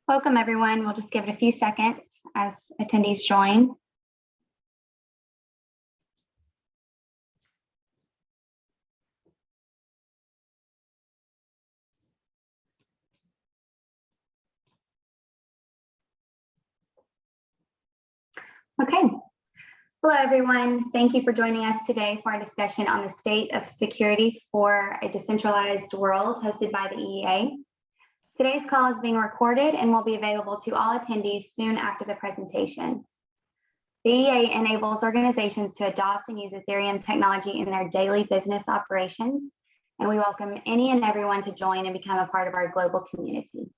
Welcome, everyone. We'll just give it a few seconds as attendees join. Okay. Hello, everyone. Thank you for joining us today for our discussion on the state of security for a decentralized world hosted by the EEA. Today's call is being recorded and will be available to all attendees soon after the presentation. The EEA enables organizations to adopt and use Ethereum technology in their daily business operations, and we welcome any and everyone to join and become a part of our global community.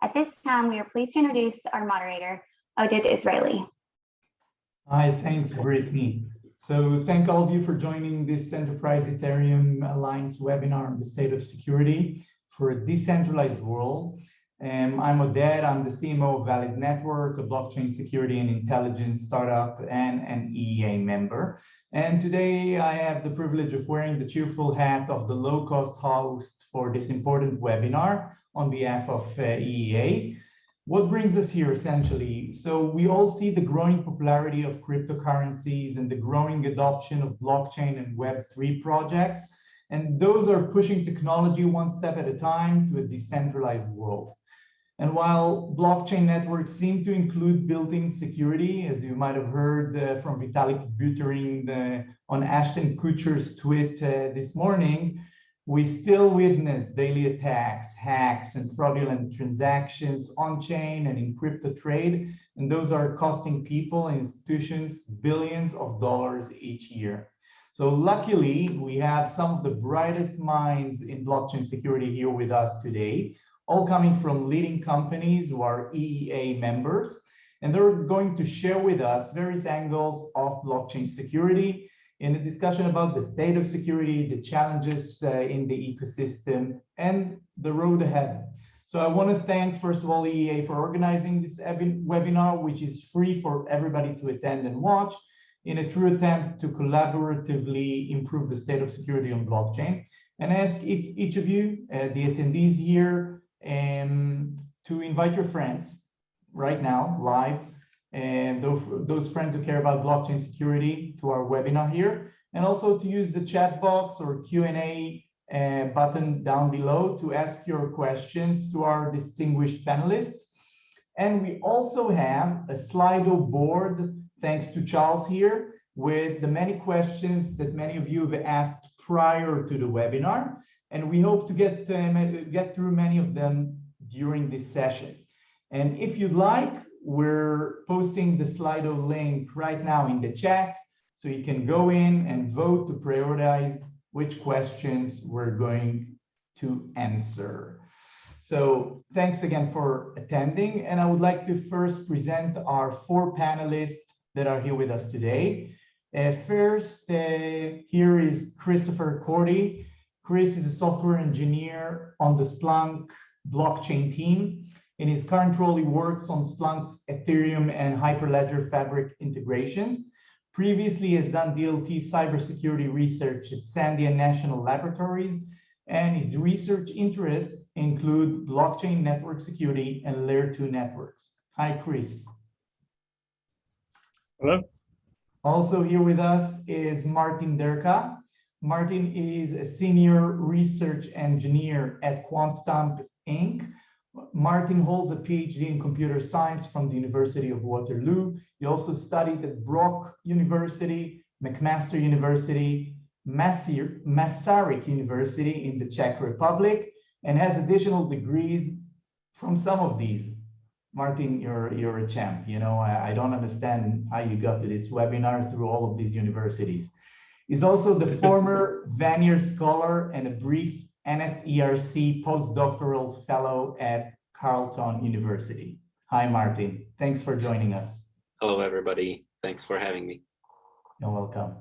At this time, we are pleased to introduce our moderator, Oded Israeli. Hi, thanks, Brittany. So thank all of you for joining this Enterprise Ethereum Alliance webinar on the state of security for a decentralized world. I'm Oded, I'm the CMO of Valid Network, a blockchain security and intelligence startup and an EEA member. And today I have the privilege of wearing the cheerful hat of the low-cost host for this important webinar on behalf of EEA. What brings us here essentially? So we all see the growing popularity of cryptocurrencies and the growing adoption of blockchain and Web3 projects. And those are pushing technology one step at a time to a decentralized world. And while blockchain networks seem to include built-in security, as you might have heard from Vitalik Buterin on Ashton Kutcher's tweet this morning, we still witness daily attacks, hacks, and fraudulent transactions on-chain and in crypto trade, and those are costing people and institutions billions of dollars each year. So luckily, we have some of the brightest minds in blockchain security here with us today, all coming from leading companies who are EEA members, and they're going to share with us various angles of blockchain security in a discussion about the state of security, the challenges in the ecosystem, and the road ahead. So I want to thank, first of all, EEA for organizing this webinar, which is free for everybody to attend and watch, in a true attempt to collaboratively improve the state of security on blockchain. And ask if each of you, the attendees here, to invite your friends right now, live, and those friends who care about blockchain security to our webinar here, and also to use the chat box or Q&A button down below to ask your questions to our distinguished panelists. And we also have a Slido board, thanks to Charles here, with the many questions that many of you have asked prior to the webinar. And we hope to get through many of them during this session. And if you'd like, we're posting the Slido link right now in the chat, so you can go in and vote to prioritize which questions we're going to answer. So thanks again for attending. And I would like to first present our 4 panelists that are here with us today. First, here is Christopher Cordy. Chris is a software engineer on the Splunk blockchain team. In his current role, he works on Splunk's Ethereum and Hyperledger Fabric integrations. Previously, he has done DLT cybersecurity research at Sandia National Laboratories, and his research interests include blockchain network security and layer 2 networks. Hi, Chris. Hello. Also here with us is Martin Derka. Martin is a senior research engineer at Quantstamp, Inc. Martin holds a PhD in computer science from the University of Waterloo. He also studied at Brock University, McMaster University, Masaryk University in the Czech Republic, and has additional degrees from some of these. Martin, you're a champ. You know, I don't understand how you got to this webinar through all of these universities. He's also the former Vanier Scholar and a brief NSERC postdoctoral fellow at Carleton University. Hi, Martin. Thanks for joining us. Hello, everybody. Thanks for having me. You're welcome.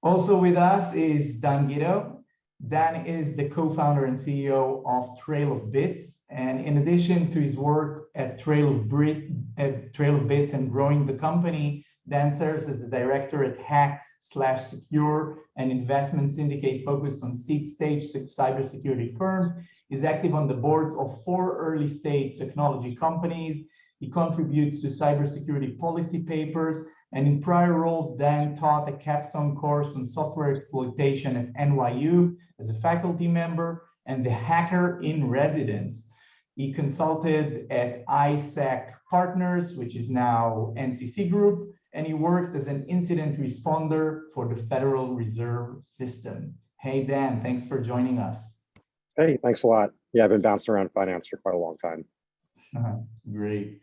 Also with us is Dan Guido. Dan is the co-founder and CEO of Trail of Bits. And in addition to his work at Trail of Bits and growing the company, Dan serves as a director at Hack/Secure, an investment syndicate focused on seed stage cybersecurity firms. Is active on the boards of 4 early-stage technology companies. He contributes to cybersecurity policy papers, and in prior roles, Dan taught a capstone course on software exploitation at NYU as a faculty member and the hacker in residence. He consulted at ISAC Partners, which is now NCC Group, and he worked as an incident responder for the Federal Reserve System. Hey, Dan, thanks for joining us. Hey, thanks a lot. Yeah, I've been bouncing around finance for quite a long time. Great.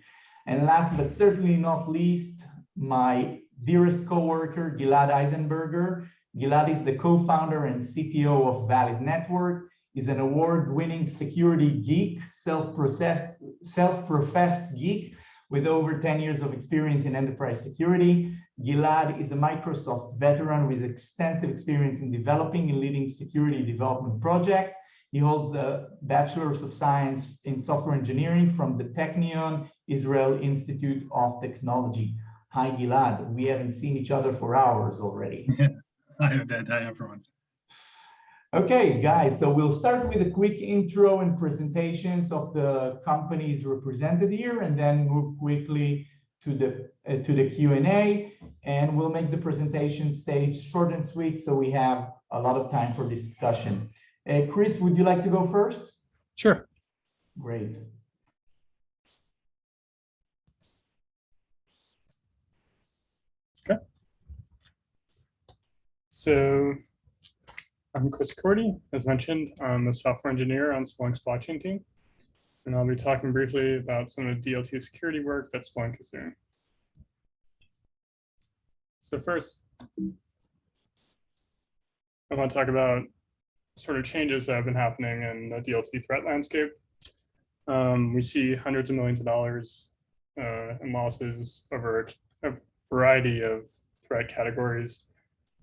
And last but certainly not least, my dearest coworker, Gilad Eisenberger. Gilad is the co-founder and CTO of Valid Network. He's an award-winning security geek, self-professed geek with over 10 years of experience in enterprise security. Gilad is a Microsoft veteran with extensive experience in developing and leading security development projects. He holds a Bachelor's of Science in Software Engineering from the Technion Israel Institute of Technology. Hi, Gilad. We haven't seen each other for hours already. Hi, Oded. Hi, everyone. Okay, guys, so we'll start with a quick intro and presentations of the companies represented here, and then move quickly to the Q&A, and we'll make the presentation stage short and sweet so we have a lot of time for discussion. Chris, would you like to go first? Sure. Great. Okay. So I'm Chris Cordy. As mentioned, I'm a software engineer on Splunk's blockchain team, and I'll be talking briefly about some of the DLT security work that Splunk is doing. So first, I want to talk about sort of changes that have been happening in the DLT threat landscape. We see hundreds of millions of dollars in losses over a variety of threat categories.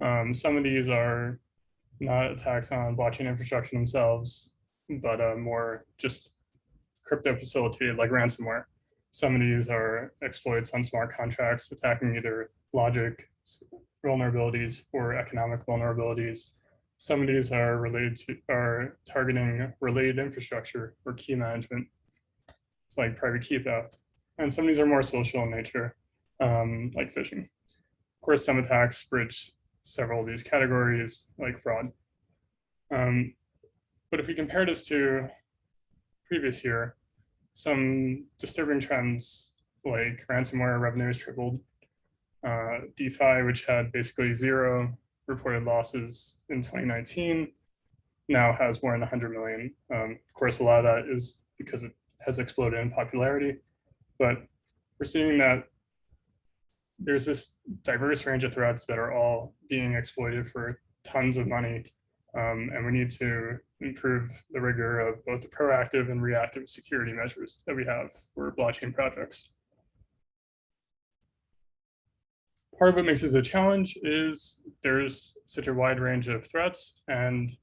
Some of these are not attacks on blockchain infrastructure themselves, but more just crypto facilitated, like ransomware. Some of these are exploits on smart contracts, attacking either logic vulnerabilities or economic vulnerabilities. Some of these are targeting related infrastructure or key management. It's like private key theft. And some of these are more social in nature, like phishing. Of course, some attacks bridge several of these categories, like fraud. But if we compare this to previous year, some disturbing trends like ransomware revenues tripled. DeFi, which had basically 0 reported losses in 2019, now has more than 100 million. Of course, a lot of that is because it has exploded in popularity, but we're seeing that there's this diverse range of threats that are all being exploited for tons of money, and we need to improve the rigor of both the proactive and reactive security measures that we have for blockchain projects. Part of what makes this a challenge is there's such a wide range of threats, and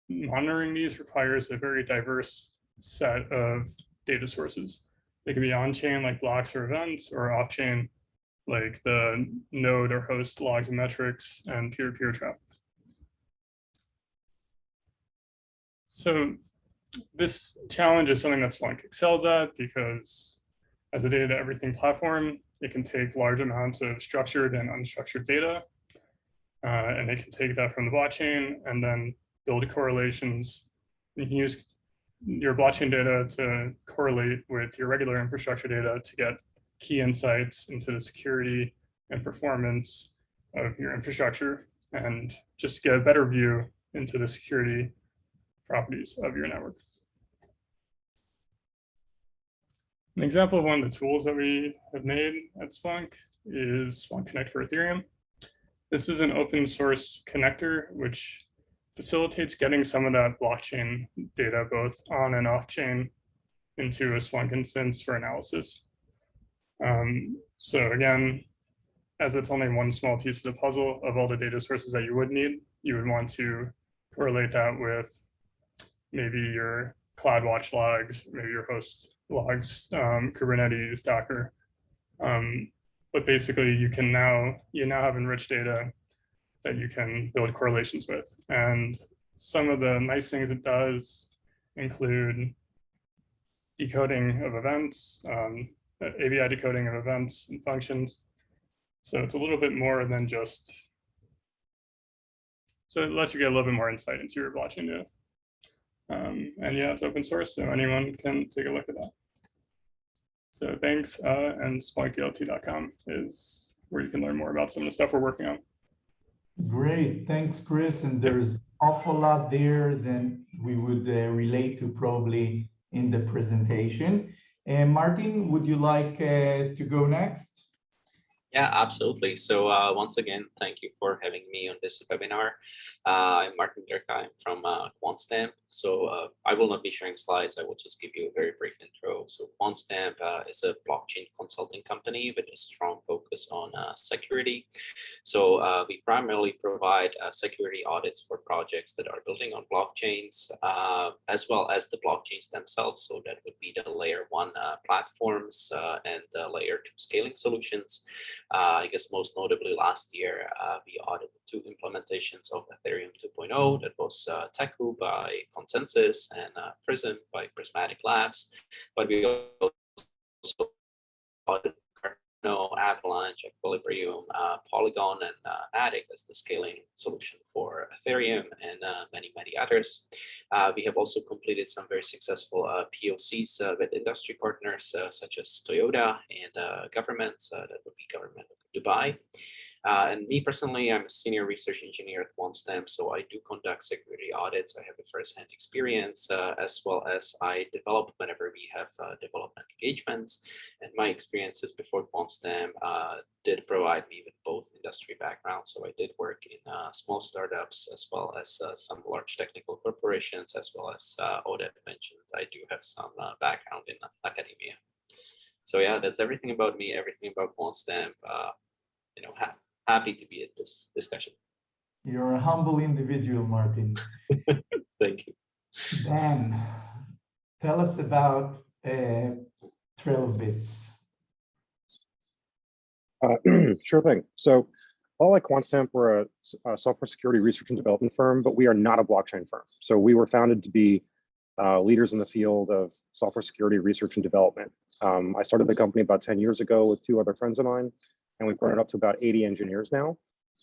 monitoring these requires a very diverse set of data sources. They can be on-chain like blocks or events, or off-chain like the node or host logs and metrics and peer-to-peer traffic. So this challenge is something that Splunk excels at because as a data-to-everything platform, it can take large amounts of structured and unstructured data, and it can take that from the blockchain and then build correlations. You can use your blockchain data to correlate with your regular infrastructure data to get key insights into the security and performance of your infrastructure, and just get a better view into the security properties of your network. An example of one of the tools that we have made at Splunk is Splunk Connect for Ethereum. This is an open source connector which facilitates getting some of that blockchain data both on and off chain into a Splunk instance for analysis. So again, as it's only one small piece of the puzzle of all the data sources that you would need, you would want to correlate that with maybe your CloudWatch logs, maybe your host logs, Kubernetes, Docker. But basically you now have enriched data that you can build correlations with. And some of the nice things it does include decoding of events, ABI decoding of events and functions. So it's a little bit more than just, so it lets you get a little bit more insight into your blockchain data. And yeah, it's open source, so anyone can take a look at that. So thanks, and splunkdlt.com is where you can learn more about some of the stuff we're working on. Great, thanks, Chris. And there's awful lot there than we would relate to probably in the presentation. And Martin, would you like to go next? Yeah, absolutely. So once again, thank you for having me on this webinar. I'm Martin Dirka. I'm from Quantstamp. So I will not be sharing slides. I will just give you a very brief intro. So Quantstamp is a blockchain consulting company with a strong focus on security. So we primarily provide security audits for projects that are building on blockchains, as well as the blockchains themselves. So that would be the layer 1 platforms and the layer 2 scaling solutions. I guess most notably last year, we audited 2 implementations of Ethereum 2.0. That was Teku by Consensus and Prism by Prismatic Labs. But we also audited Cardano, Avalanche, Equilibrium, Polygon, and Matic as the scaling solution for Ethereum, and many, many others. We have also completed some very successful POCs with industry partners such as Toyota and governments. That would be government of Dubai. And me personally, I'm a senior research engineer at Quantstamp, so I do conduct security audits. I have a first-hand experience, as well as I develop whenever we have development engagements. And my experiences before Quantstamp did provide me with both industry backgrounds. So I did work in small startups, as well as some large technical corporations, as well as Odette mentioned, I do have some background in academia. So yeah, that's everything about me, everything about Quantstamp. You know, happy to be at this discussion. You're a humble individual, Martin. Thank you. Dan, tell us about Trailbits. Sure thing. So, like Quantstamp, we're a software security research and development firm, but we are not a blockchain firm. So we were founded to be leaders in the field of software security research and development. I started the company about 10 years ago with 2 other friends of mine, and we've grown it up to about 80 engineers now.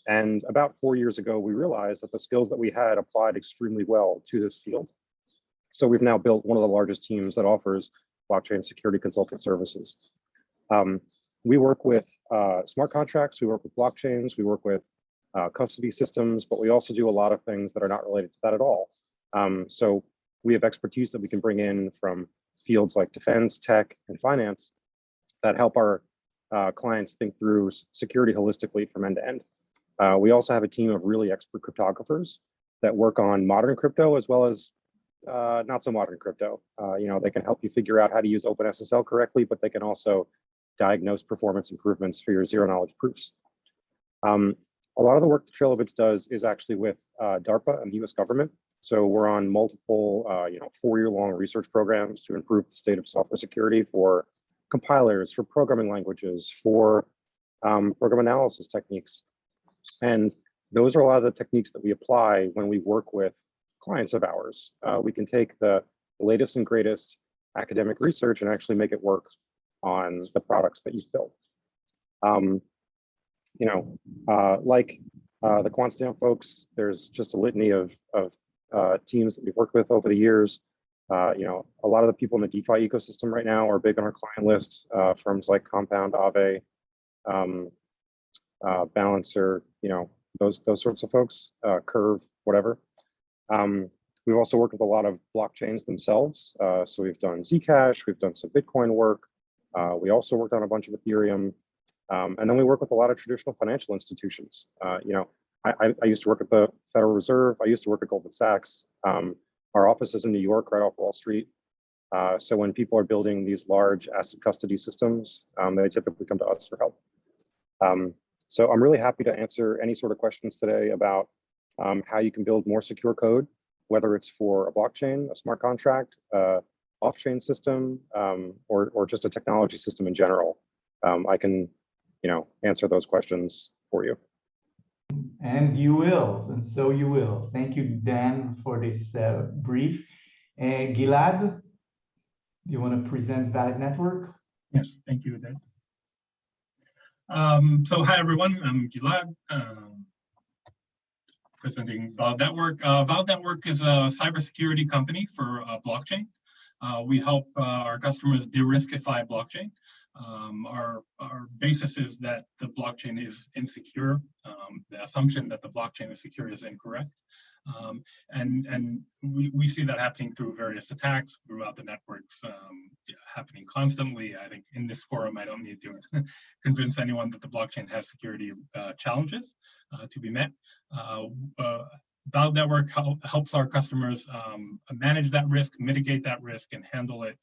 And about 4 years ago, we realized that the skills that we had applied extremely well to this field. So we've now built one of the largest teams that offers blockchain security consulting services. We work with smart contracts, we work with blockchains, we work with custody systems, but we also do a lot of things that are not related to that at all. So we have expertise that we can bring in from fields like defense, tech, and finance that help our clients think through security holistically from end to end. We also have a team of really expert cryptographers that work on modern crypto as well as not so modern crypto. You know, they can help you figure out how to use OpenSSL correctly, but they can also diagnose performance improvements for your zero-knowledge proofs. A lot of the work that Trailbits does is actually with DARPA and the US government. So we're on multiple, 4-year-long research programs to improve the state of software security for compilers, for programming languages, for program analysis techniques. And those are a lot of the techniques that we apply when we work with clients of ours. We can take the latest and greatest academic research and actually make it work on the products that you've built. Like the Quantstamp folks, there's just a litany of teams that we've worked with over the years. A lot of the people in the DeFi ecosystem right now are big on our client list. Firms like Compound, Aave, Balancer, those sorts of folks, Curve, whatever. We've also worked with a lot of blockchains themselves. So we've done Zcash, we've done some Bitcoin work. We also worked on a bunch of Ethereum. And then we work with a lot of traditional financial institutions. I used to work at the Federal Reserve. I used to work at Goldman Sachs. Our office is in New York, right off Wall Street. So when people are building these large asset custody systems, they typically come to us for help. So I'm really happy to answer any sort of questions today about how you can build more secure code, whether it's for a blockchain, a smart contract, off-chain system, or just a technology system in general. I can, answer those questions for you. And you will, and so you will. Thank you, Dan, for this brief. Gilad, do you want to present Valid Network? Yes, thank you, Ed. So hi, everyone. I'm Gilad, presenting Valid Network. Valid Network is a cybersecurity company for blockchain. We help our customers de-riskify blockchain. Our basis is that the blockchain is insecure. The assumption that the blockchain is secure is incorrect. And we see that happening through various attacks throughout the networks, happening constantly. I think in this forum, I don't need to convince anyone that the blockchain has security challenges to be met. Valid Network helps our customers manage that risk, mitigate that risk, and handle it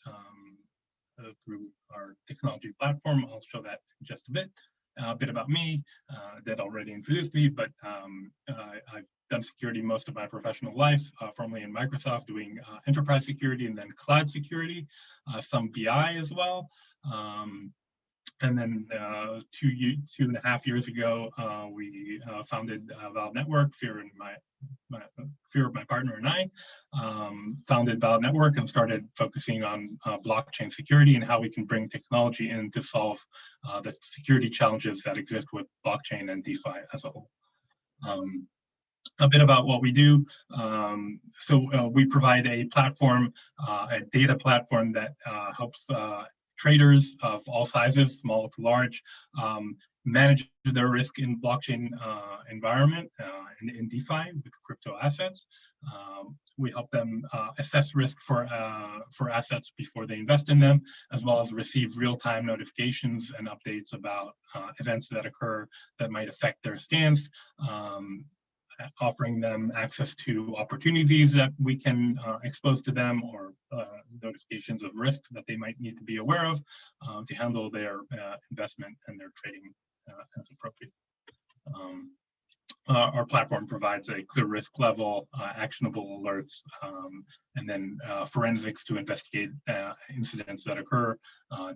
through our technology platform. I'll show that in just a bit. A bit about me, that already introduced me, but I've done security most of my professional life, formerly in Microsoft, doing enterprise security and then cloud security, some BI as well. And then 2.5 years ago, we founded Valid Network. Fear of my partner and I founded Valid Network and started focusing on blockchain security and how we can bring technology in to solve the security challenges that exist with blockchain and DeFi as a whole. A bit about what we do. We provide a platform, a data platform that helps traders of all sizes, small to large, manage their risk in blockchain environment in DeFi with crypto assets. We help them assess risk for assets before they invest in them, as well as receive real-time notifications and updates about events that occur that might affect their stance. Offering them access to opportunities that we can expose to them, or notifications of risks that they might need to be aware of to handle their investment and their trading as appropriate. Our platform provides a clear risk level, actionable alerts, and then forensics to investigate incidents that occur,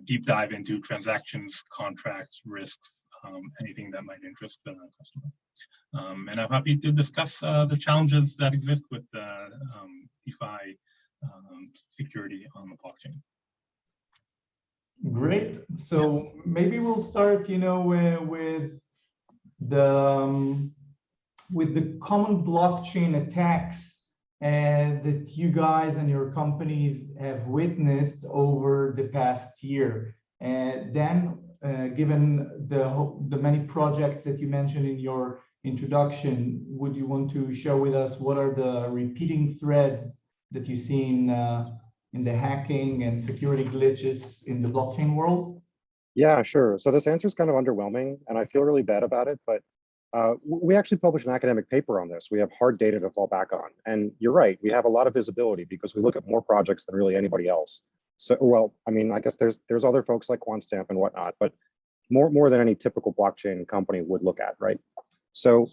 deep dive into transactions, contracts, risks, anything that might interest the customer. And I'm happy to discuss the challenges that exist with DeFi security on the blockchain. Great. So maybe we'll start, with the common blockchain attacks that you guys and your companies have witnessed over the past year. And then, given the many projects that you mentioned in your introduction, would you want to share with us what are the repeating threads that you see in the hacking and security glitches in the blockchain world? Yeah, sure. So this answer is kind of underwhelming, and I feel really bad about it, but we actually published an academic paper on this. We have hard data to fall back on. And you're right, we have a lot of visibility because we look at more projects than really anybody else. So, well, I mean, I guess there's other folks like Quantstamp and whatnot, but more than any typical blockchain company would look at, right? So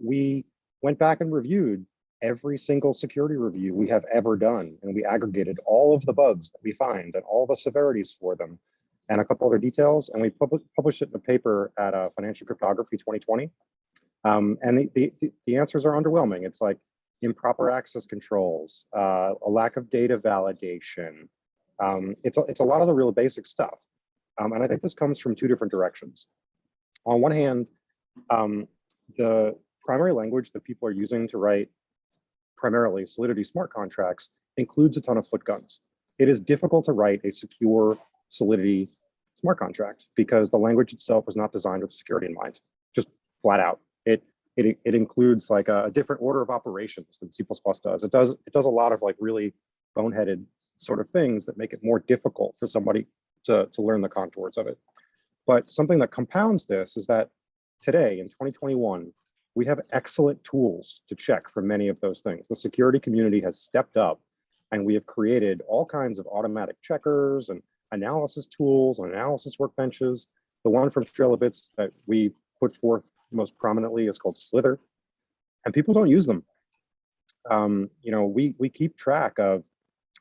we went back and reviewed every single security review we have ever done, and we aggregated all of the bugs that we find and all the severities for them and a couple other details, and we published it in a paper at Financial Cryptography 2020. And the answers are underwhelming. It's like improper access controls, a lack of data validation. It's a lot of the real basic stuff. And I think this comes from two different directions. On one hand, the primary language that people are using to write primarily Solidity smart contracts includes a ton of footguns. It is difficult to write a secure Solidity smart contract because the language itself was not designed with security in mind, just flat out. It includes like a different order of operations than C++ does. It does a lot of like really boneheaded sort of things that make it more difficult for somebody to learn the contours of it. But something that compounds this is that today in 2021, we have excellent tools to check for many of those things. The security community has stepped up, and we have created all kinds of automatic checkers and analysis tools and analysis workbenches. The one from Trilobits that we put forth most prominently is called Slither, and people don't use them. We keep track of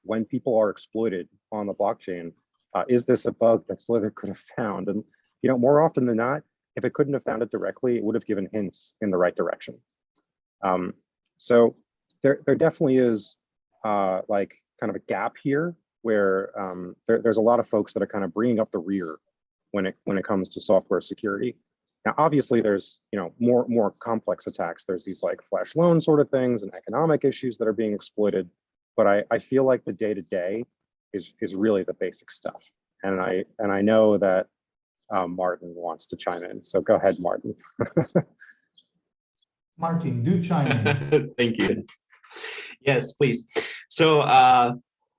when people are exploited on the blockchain. Is this a bug that Slither could have found? And more often than not, if it couldn't have found it directly, it would have given hints in the right direction. So there definitely is like kind of a gap here where there's a lot of folks that are kind of bringing up the rear when it comes to software security. Now, obviously, there's more complex attacks. There's these like flash loan sort of things and economic issues that are being exploited. But I feel like the day-to-day is really the basic stuff. And I know that Martin wants to chime in. So go ahead, Martin. Martin, do chime in. Thank you. Yes, please. So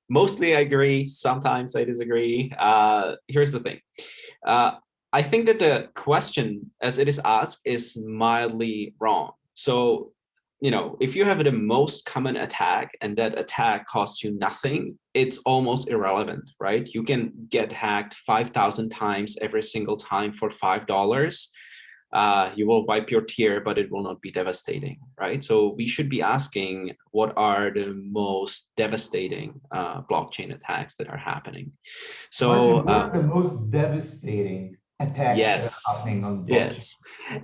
mostly I agree. Sometimes I disagree. Here's the thing. I think that the question as it is asked is mildly wrong. So, if you have the most common attack and that attack costs you nothing, it's almost irrelevant, right? You can get hacked 5,000 times every single time for $5. You will wipe your tear, but it will not be devastating, right? So we should be asking, what are the most devastating blockchain attacks that are happening? So Martin, what are the most devastating attacks that are happening on blockchain? Yes.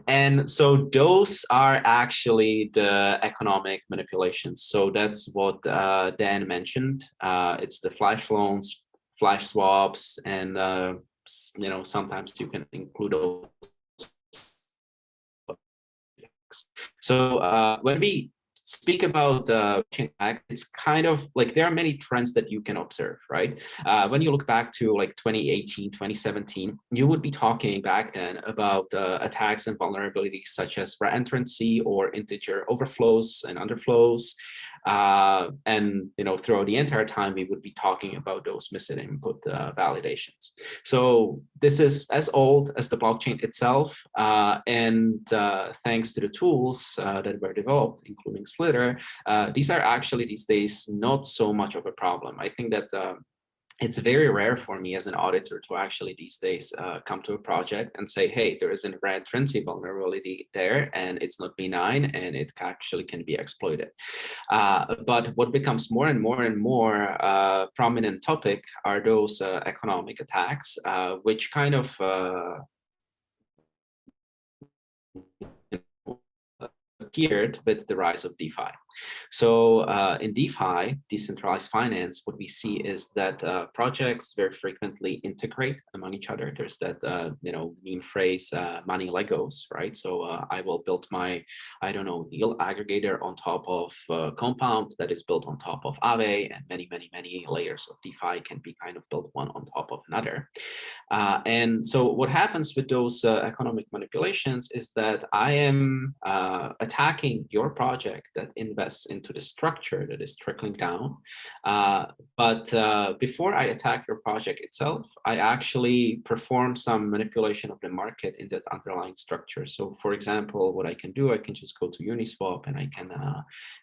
And so those are actually the economic manipulations. So that's what Dan mentioned. It's the flash loans, flash swaps, and sometimes you can include those. So when we speak about blockchain attack, it's kind of like there are many trends that you can observe, right? When you look back to like 2018, 2017, you would be talking back then about attacks and vulnerabilities such as reentrancy or integer overflows and underflows. And throughout the entire time, we would be talking about those missing input validations. So this is as old as the blockchain itself, and thanks to the tools that were developed, including Slither, these are actually these days not so much of a problem. I think that it's very rare for me as an auditor to actually these days come to a project and say, hey, there is a reentrancy vulnerability there and it's not benign and it actually can be exploited. But what becomes more and more prominent topic are those economic attacks, which kind of appeared with the rise of DeFi. So in DeFi, decentralized finance, what we see is that projects very frequently integrate among each other. There's that meme phrase, money Legos, right? So I will build my, yield aggregator on top of Compound that is built on top of Aave, and many layers of DeFi can be kind of built one on top of another. And so what happens with those economic manipulations is that I am attacking your project that invests into the structure that is trickling down. But before I attack your project itself, I actually perform some manipulation of the market in that underlying structure. So for example, what I can do, I can just go to Uniswap and I can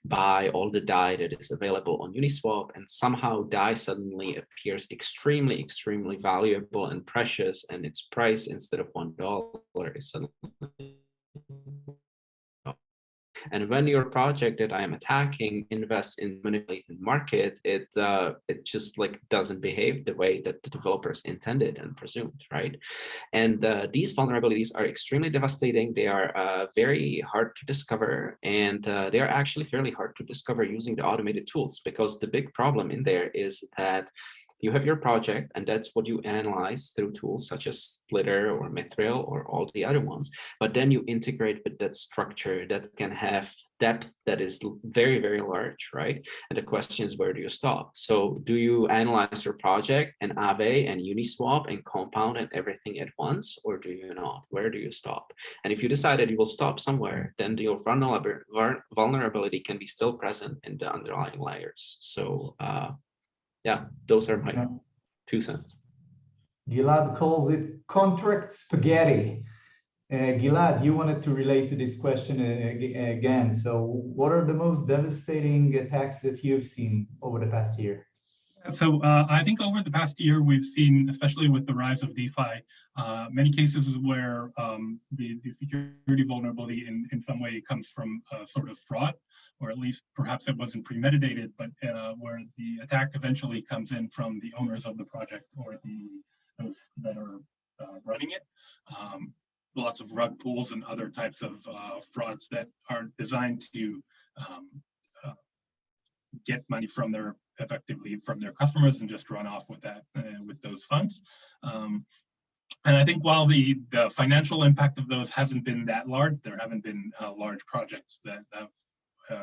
buy all the DAI that is available on Uniswap, and somehow DAI suddenly appears extremely valuable and precious, and its price instead of $1 is suddenly. And when your project that I am attacking invests in manipulated market, it just like doesn't behave the way that the developers intended and presumed, right? And these vulnerabilities are extremely devastating. They are very hard to discover, and they are actually fairly hard to discover using the automated tools, because the big problem in there is that you have your project, and that's what you analyze through tools such as Slither or Mithril or all the other ones. But then you integrate with that structure that can have depth that is very large, right? And the question is, where do you stop? So do you analyze your project and Aave and Uniswap and Compound and everything at once, or do you not? Where do you stop? And if you decide that you will stop somewhere, then your vulnerability can be still present in the underlying layers. So yeah, those are my 2 cents. Gilad calls it contract spaghetti. Gilad, you wanted to relate to this question again. So what are the most devastating attacks that you've seen over the past year? So I think over the past year, we've seen, especially with the rise of DeFi, many cases where the security vulnerability in some way comes from a sort of fraud, or at least perhaps it wasn't premeditated, but where the attack eventually comes in from the owners of the project or those that are running it. Lots of rug pulls and other types of frauds that are designed to get money from their effectively from their customers and just run off with that with those funds. And I think while the financial impact of those hasn't been that large, there haven't been large projects that have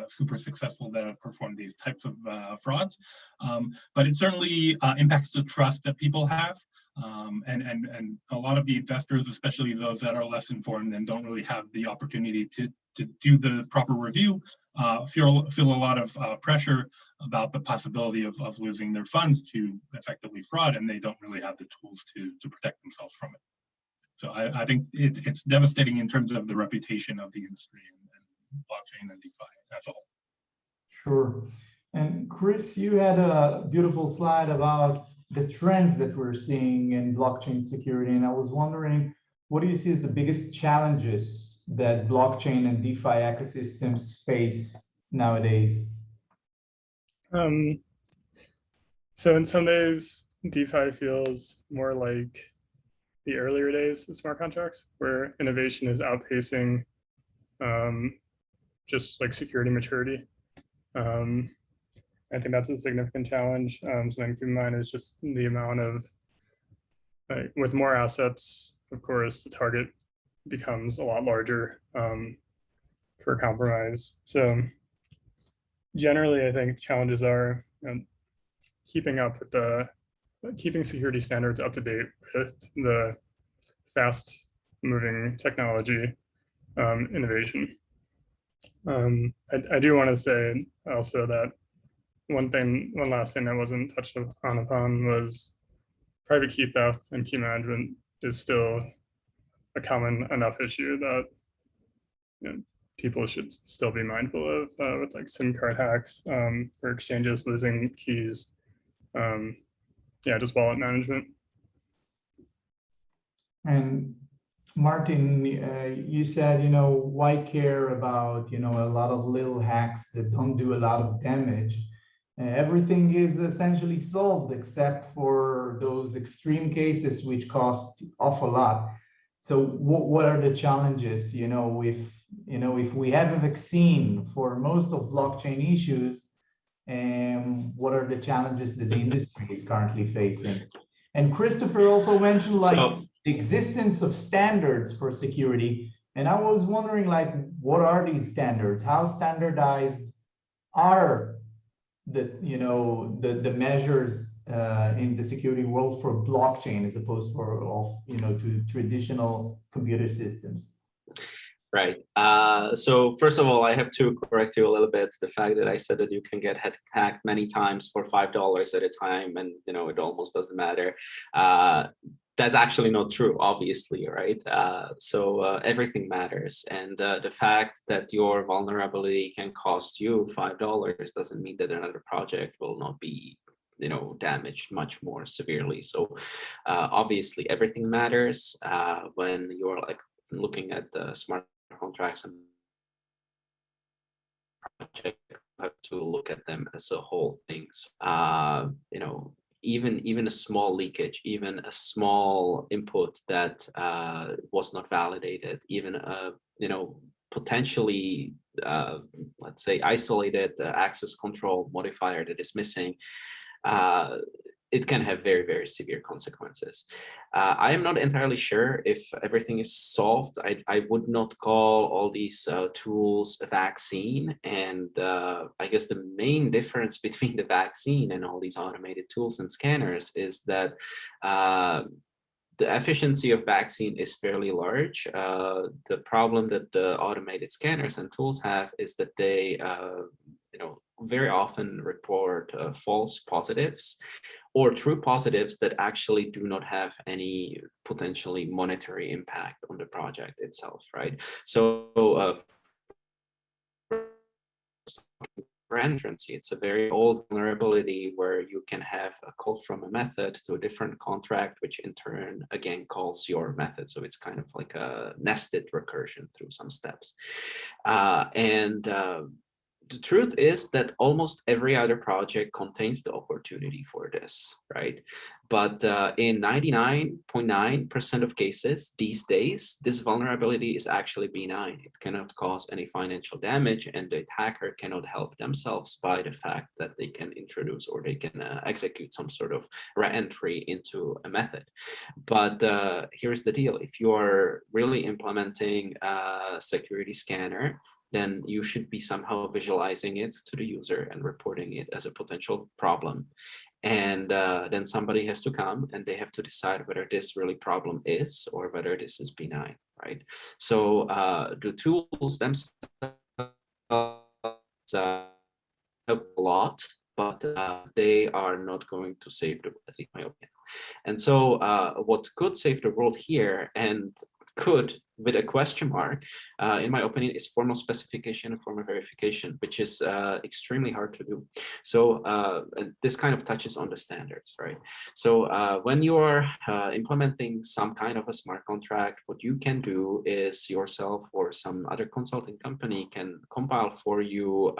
super successful that have performed these types of frauds. But it certainly impacts the trust that people have. And a lot of the investors, especially those that are less informed and don't really have the opportunity to do the proper review, feel a lot of pressure about the possibility of losing their funds to effectively fraud, and they don't really have the tools to protect themselves from it. So I think it's devastating in terms of the reputation of the industry and blockchain and DeFi as a whole. Sure. And Chris, you had a beautiful slide about the trends that we're seeing in blockchain security. And I was wondering, what do you see as the biggest challenges that blockchain and DeFi ecosystems face nowadays? So in some days, DeFi feels more like the earlier days of smart contracts, where innovation is outpacing just like security maturity. I think that's a significant challenge. Something to keep in mind is just the amount of, with more assets, of course, the target becomes a lot larger for compromise. So generally, I think challenges are keeping up with keeping security standards up to date with the fast moving technology innovation. I do want to say also that one last thing that wasn't touched upon was private key theft and key management is still a common enough issue that people should still be mindful of with like SIM card hacks for exchanges losing keys. Yeah, just wallet management. And Martin, you said, why care about, a lot of little hacks that don't do a lot of damage? Everything is essentially solved except for those extreme cases which cost awful lot. So what are the challenges? If we have a vaccine for most of blockchain issues, what are the challenges that the industry is currently facing? And Christopher also mentioned the existence of standards for security. And I was wondering, what are these standards? How standardized are the measures in the security world for blockchain as opposed to traditional computer systems? Right. So first of all, I have to correct you a little bit. The fact that I said that you can get hacked many times for $5 at a time, and it almost doesn't matter. That's actually not true, obviously, right? So everything matters, and the fact that your vulnerability can cost you $5 doesn't mean that another project will not be damaged much more severely. So obviously, everything matters when you're looking at the smart contracts and project. You have to look at them as a whole things. Even a small leakage, even a small input that was not validated, even potentially, let's say, isolated access control modifier that is missing, it can have very, very severe consequences. I am not entirely sure if everything is solved. I would not call all these tools a vaccine. And I guess the main difference between the vaccine and all these automated tools and scanners is that the efficiency of vaccine is fairly large. The problem that the automated scanners and tools have is that they very often report false positives or true positives that actually do not have any potentially monetary impact on the project itself, right? So for entrancy, it's a very old vulnerability where you can have a call from a method to a different contract, which in turn again calls your method. So it's kind of like a nested recursion through some steps. the truth is that almost every other project contains the opportunity for this, right? But in 99.9% of cases these days, this vulnerability is actually benign. It cannot cause any financial damage, and the attacker cannot help themselves by the fact that they can introduce or they can execute some sort of re-entry into a method. But here's the deal. If you're really implementing a security scanner, then you should be somehow visualizing it to the user and reporting it as a potential problem. And then somebody has to come and they have to decide whether this really problem is or whether this is benign, right? So the tools themselves help a lot, but they are not going to save the world, in my opinion. And so what could save the world here, and could with a question mark, in my opinion, is formal specification and formal verification, which is extremely hard to do. So this kind of touches on the standards, right? So when you are implementing some kind of a smart contract, what you can do is yourself or some other consulting company can compile for you,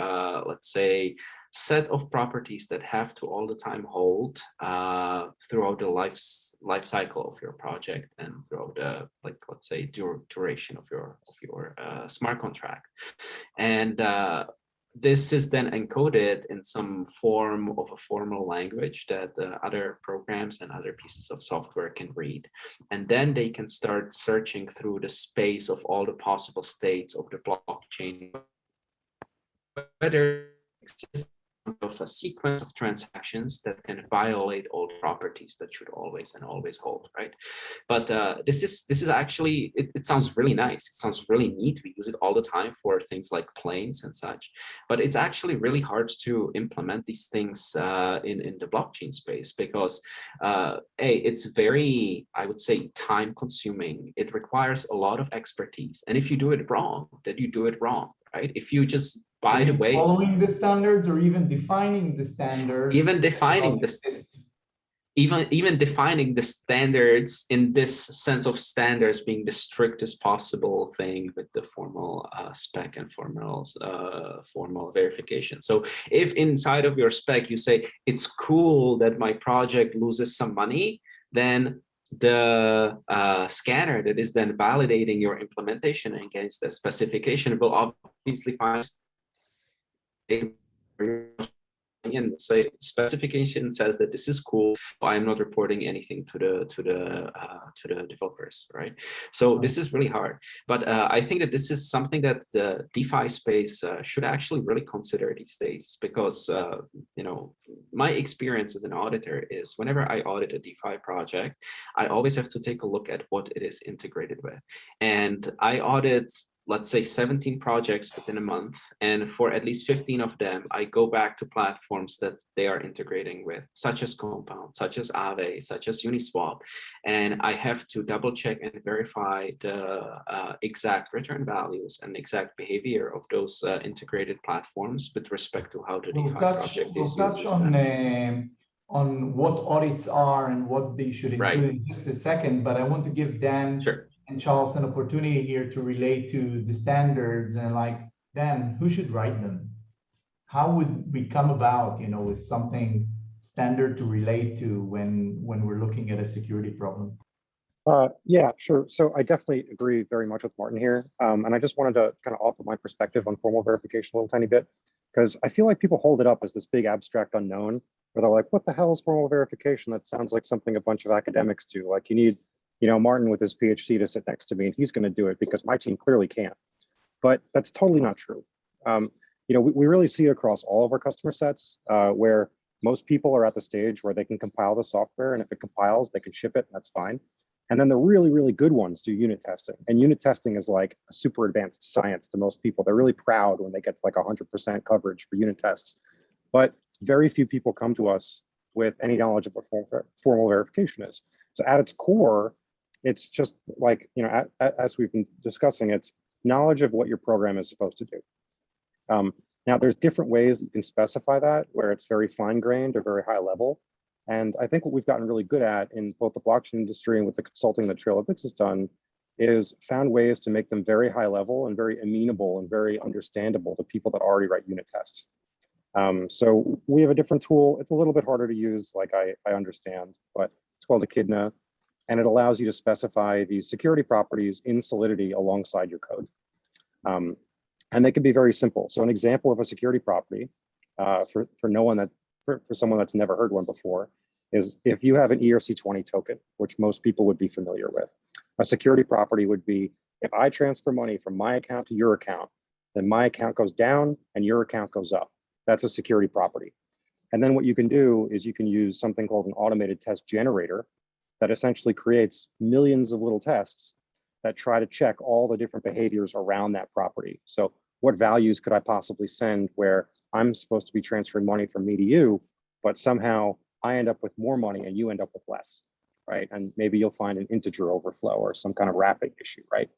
let's say, set of properties that have to all the time hold throughout the life cycle of your project and throughout the, like, let's say, duration of your smart contract. And this is then encoded in some form of a formal language that other programs and other pieces of software can read. And then they can start searching through the space of all the possible states of the blockchain, whether exists of a sequence of transactions that can violate all properties that should always hold, right? But this is actually, it sounds really nice. It sounds really neat. We use it all the time for things like planes and such, but it's actually really hard to implement these things in the blockchain space because it's very, I would say, time consuming. It requires a lot of expertise. And if you do it wrong, then you do it wrong, right? If you just, by the way, following the standards or even defining the standards, even defining the standards in this sense of standards being the strictest possible thing with the formal spec and formal verification. So if inside of your spec you say it's cool that my project loses some money, then the scanner that is then validating your implementation against the specification will obviously find and say specification says that this is cool, but I'm not reporting anything to the developers, right? So this is really hard, but I think that this is something that the DeFi space should actually really consider these days, because you know, my experience as an auditor is whenever I audit a DeFi project, I always have to take a look at what it is integrated with, and I audit, let's say, 17 projects within a month. And for at least 15 of them, I go back to platforms that they are integrating with, such as Compound, such as Aave, such as Uniswap. And I have to double check and verify the exact return values and exact behavior of those integrated platforms with respect to how the DeFi project is touch on what audits are and what they should include in just a second, but I want to give Dan and Charles an opportunity here to relate to the standards. And like, Dan, who should write them? How would we come about, you know, with something standard to relate to when we're looking at a security problem? Yeah, sure. So I definitely agree very much with Martin here. And I just wanted to kind of offer my perspective on formal verification a little tiny bit, because I feel like people hold it up as this big abstract unknown, where they're like, what the hell is formal verification? That sounds like something a bunch of academics do. Like, you need, you know, Martin with his PhD to sit next to me and he's going to do it because my team clearly can't. But that's totally not true. You know, we really see it across all of our customer sets where most people are at the stage where they can compile the software, and if it compiles, they can ship it, and that's fine. And then the really, really good ones do unit testing. And unit testing is like a super advanced science to most people. They're really proud when they get like 100% coverage for unit tests. But very few people come to us with any knowledge of what formal verification is. So at its core, it's just like, you know, as we've been discussing, it's knowledge of what your program is supposed to do. Now, there's different ways that you can specify that, where it's very fine-grained or very high level. And I think what we've gotten really good at in both the blockchain industry and with the consulting that Trail of Bits has done is found ways to make them very high level and very amenable and very understandable to people that already write unit tests. So we have a different tool. It's a little bit harder to use, like I understand, but it's called Echidna, and it allows you to specify these security properties in Solidity alongside your code. And they can be very simple. So an example of a security property for someone that's never heard one before is if you have an ERC20 token, which most people would be familiar with, a security property would be if I transfer money from my account to your account, then my account goes down and your account goes up. That's a security property. And then what you can do is you can use something called an automated test generator that essentially creates millions of little tests that try to check all the different behaviors around that property. So what values could I possibly send where I'm supposed to be transferring money from me to you, but somehow I end up with more money and you end up with less, right? And maybe you'll find an integer overflow or some kind of wrapping issue, right?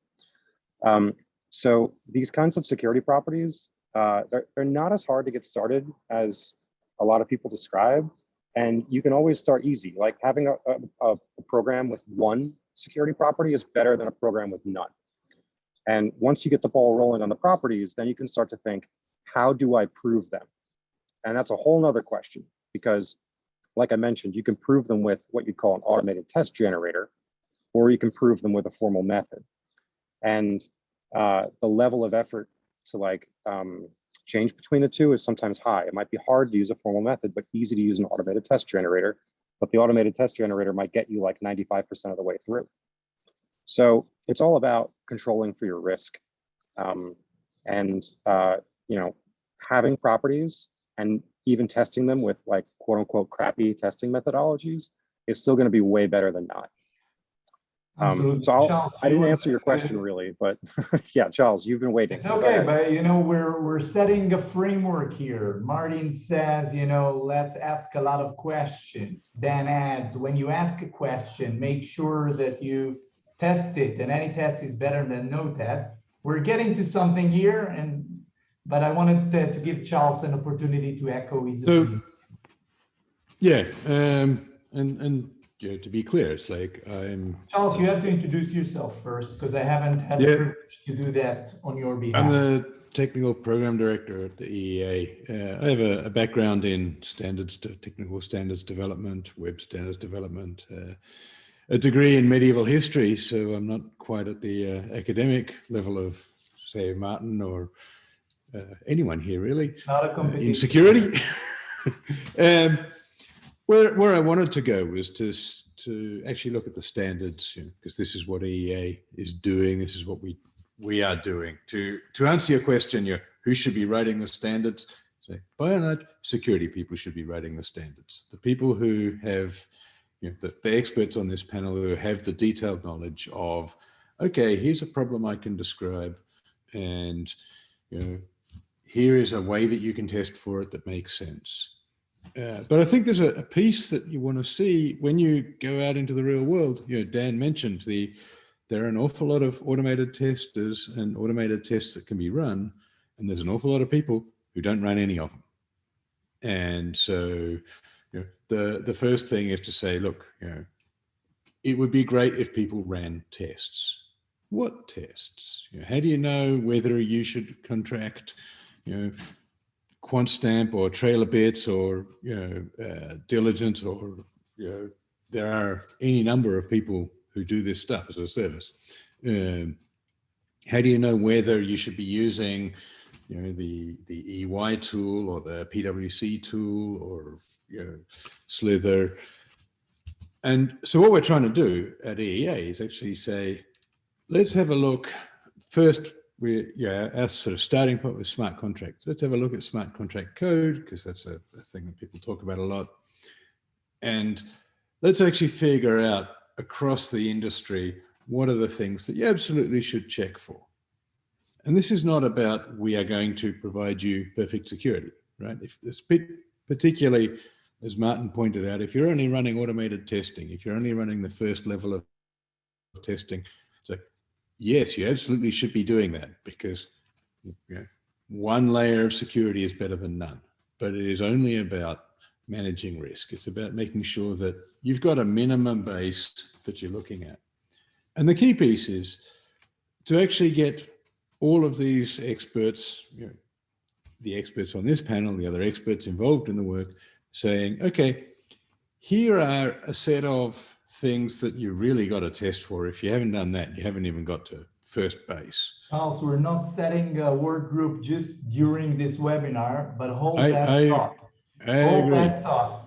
So these kinds of security properties, they're not as hard to get started as a lot of people describe. And you can always start easy, like having a program with one security property is better than a program with none. And once you get the ball rolling on the properties, then you can start to think, how do I prove them? And that's a whole nother question, because like I mentioned, you can prove them with what you call an automated test generator, or you can prove them with a formal method. And the level of effort to change between the two is sometimes high. It might be hard to use a formal method, but easy to use an automated test generator. But the automated test generator might get you like 95% of the way through. So it's all about controlling for your risk, having properties and even testing them with like quote unquote crappy testing methodologies is still going to be way better than not. So Charles, I didn't answer your question really, but yeah, Charles, you've been waiting. It's okay, but we're setting a framework here. Martin says, let's ask a lot of questions. Dan adds, when you ask a question, make sure that you test it, and any test is better than no test. We're getting to something here, but I wanted to give Charles an opportunity to echo his opinion. Yeah, to be clear, it's like Charles, you have to introduce yourself first, because I haven't had the privilege to do that on your behalf. I'm the technical program director at the EEA. I have a background in technical standards development, web standards development, a degree in medieval history, so I'm not quite at the academic level of, say, Martin or anyone here really. Not a competition. In security. Where I wanted to go was to actually look at the standards, because this is what EEA is doing. This is what we are doing. To answer your question, who should be writing the standards? So by and large, security people should be writing the standards. The people who have, the experts on this panel who have the detailed knowledge of, okay, here's a problem I can describe, and here is a way that you can test for it that makes sense. But I think there's a piece that you want to see when you go out into the real world. Dan mentioned there are an awful lot of automated testers and automated tests that can be run, and there's an awful lot of people who don't run any of them. And so the first thing is to say, look, it would be great if people ran tests. What tests? How do you know whether you should contract, Quantstamp or Trailer Bits or Diligent, or there are any number of people who do this stuff as a service. How do you know whether you should be using the EY tool or the PwC tool or Slither? And so what we're trying to do at EEA is actually say, let's have a look first. Our sort of starting point with smart contracts. Let's have a look at smart contract code, because that's a thing that people talk about a lot. And let's actually figure out across the industry, what are the things that you absolutely should check for? And this is not about, we are going to provide you perfect security, right? If this particularly, as Martin pointed out, if you're only running automated testing, if you're only running the first level of testing, so yes, you absolutely should be doing that, because one layer of security is better than none, but it is only about managing risk. It's about making sure that you've got a minimum base that you're looking at. And the key piece is to actually get all of these experts, the experts on this panel, the other experts involved in the work, saying, okay, here are a set of things that you really got to test for. If you haven't done that, you haven't even got to first base. Charles, we're not setting a work group just during this webinar, but hold I thought. Hold agree. that thought.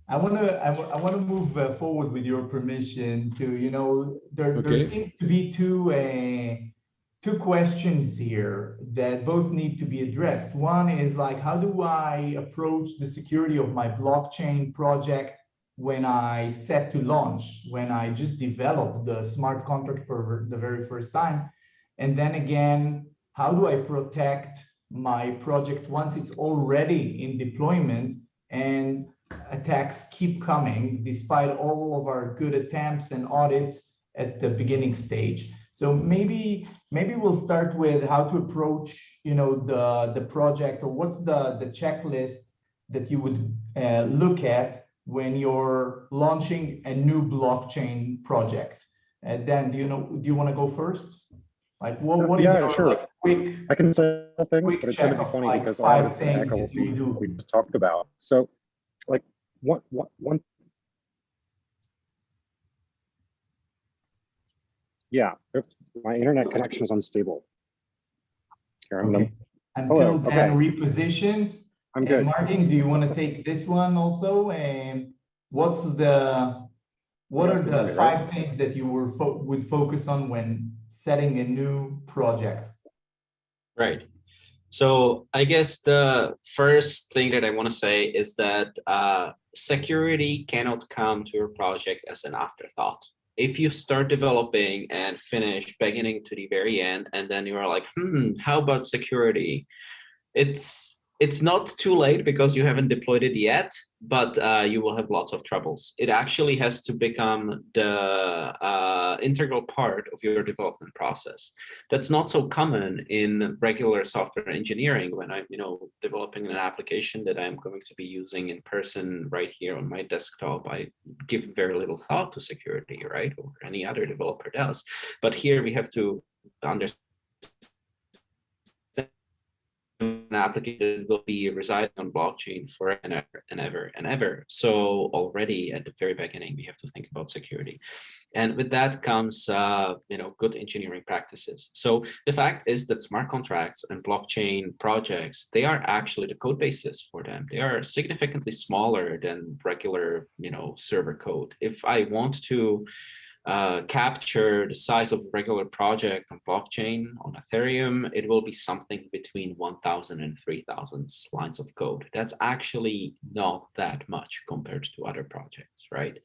I want to move forward with your permission to, there Okay. seems to be two questions here that both need to be addressed. One is like, how do I approach the security of my blockchain project when I set to launch, when I just developed the smart contract for the very first time? And then again, how do I protect my project once it's already in deployment and attacks keep coming despite all of our good attempts and audits at the beginning stage? So maybe we'll start with how to approach, the project, or what's the checklist that you would look at when you're launching a new blockchain project. Dan, do you want to go first? Like, what is your sure. quick? I can say things, quick but it's going to check be of, funny like, because a lot of 5 it's going to things echo that you do. what we just talked about. So, like, one. Yeah, my internet connection is unstable. Here, I'm Okay. gonna. Until Hello, Dan okay. repositions. I'm good. Martin, do you want to take this one also? And what are guys can hear the me, right? 5 things that you would focus on when setting a new project? Right. So I guess the first thing that I want to say is that security cannot come to your project as an afterthought. If you start developing and finish beginning to the very end, and then you are like, how about security? It's not too late because you haven't deployed it yet, but you will have lots of troubles. It actually has to become the integral part of your development process. That's not so common in regular software engineering. When I'm, developing an application that I'm going to be using in person right here on my desktop, I give very little thought to security, right? Or any other developer does. But here we have to understand an application will be residing on blockchain for and ever and ever and ever. So already at the very beginning, we have to think about security. And with that comes, good engineering practices. So the fact is that smart contracts and blockchain projects, they are actually the code bases for them. They are significantly smaller than regular, server code. If I want to capture the size of a regular project on blockchain on Ethereum, it will be something between 1,000 and 3,000 lines of code. That's actually not that much compared to other projects, right?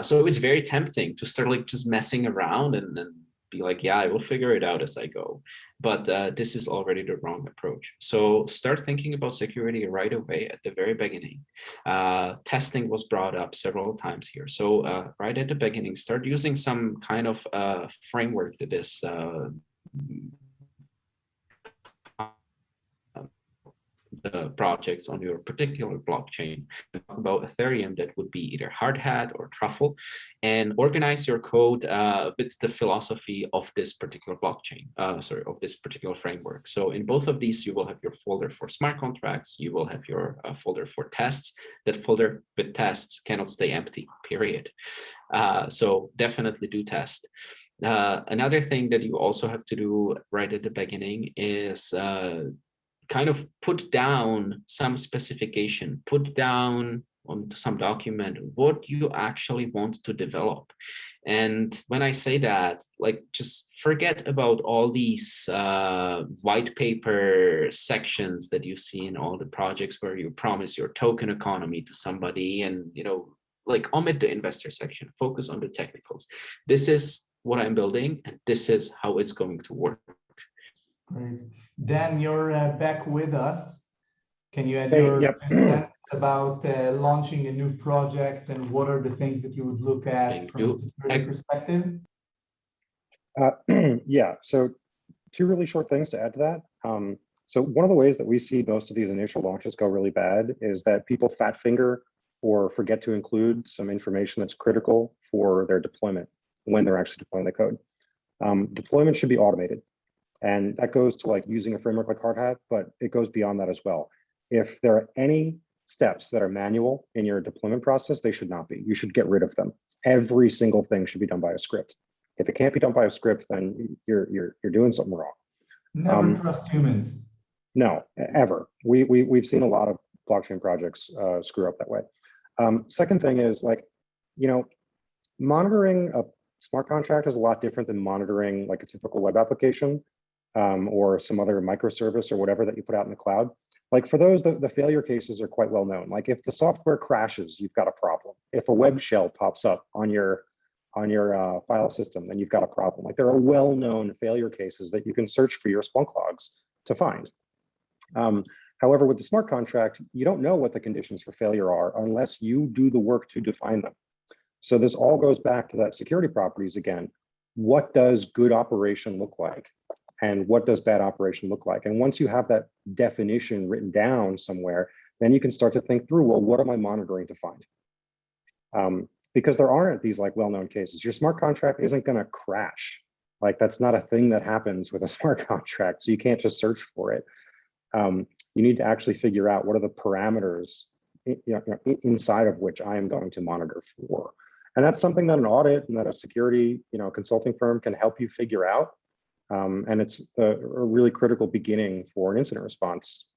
So it's very tempting to start like just messing around and be like, yeah, I will figure it out as I go. But this is already the wrong approach. So start thinking about security right away at the very beginning. Testing was brought up several times here. So right at the beginning, start using some kind of framework that is the projects on your particular blockchain. Talk about Ethereum, that would be either Hard Hat or Truffle, and organize your code with the philosophy of this particular blockchain, of this particular framework. So in both of these, you will have your folder for smart contracts, you will have your folder for tests. That folder with tests cannot stay empty, period. So definitely do test. Another thing that you also have to do right at the beginning is kind of put down some specification, put down onto some document what you actually want to develop. And when I say that, like, just forget about all these white paper sections that you see in all the projects where you promise your token economy to somebody and, like, omit the investor section, focus on the technicals. This is what I'm building and this is how it's going to work. Great. Dan, you're back with us. Can you add Hey, your yep. sense about launching a new project and what are the things that you would look at from a security perspective? Yeah, so 2 really short things to add to that. So one of the ways that we see most of these initial launches go really bad is that people fat finger or forget to include some information that's critical for their deployment. when they're actually deploying the code. Deployment should be automated. And that goes to like using a framework like Hardhat, but it goes beyond that as well. If there are any steps that are manual in your deployment process, they should not be. You should get rid of them. Every single thing should be done by a script. If it can't be done by a script, then you're doing something wrong. Never trust humans. No, ever. We've seen a lot of blockchain projects screw up that way. Second thing is like, you know, monitoring a smart contract is a lot different than monitoring like a typical web application or some other microservice or whatever that you put out in the cloud. Like for those, the failure cases are quite well known. Like if the software crashes, you've got a problem. If a web shell pops up on your file system, then you've got a problem. Like there are well-known failure cases that you can search for your Splunk logs to find. However, with the smart contract, you don't know what the conditions for failure are unless you do the work to define them. So this all goes back to that security properties again. What does good operation look like? And what does bad operation look like? And once you have that definition written down somewhere, then you can start to think through, well, what am I monitoring to find? Because there aren't these like well-known cases. Your smart contract isn't gonna crash. Like that's not a thing that happens with a smart contract. So you can't just search for it. You need to actually figure out what are the parameters inside of which I am going to monitor for. And that's something that an audit and that a security consulting firm can help you figure out. And it's a really critical beginning for an incident response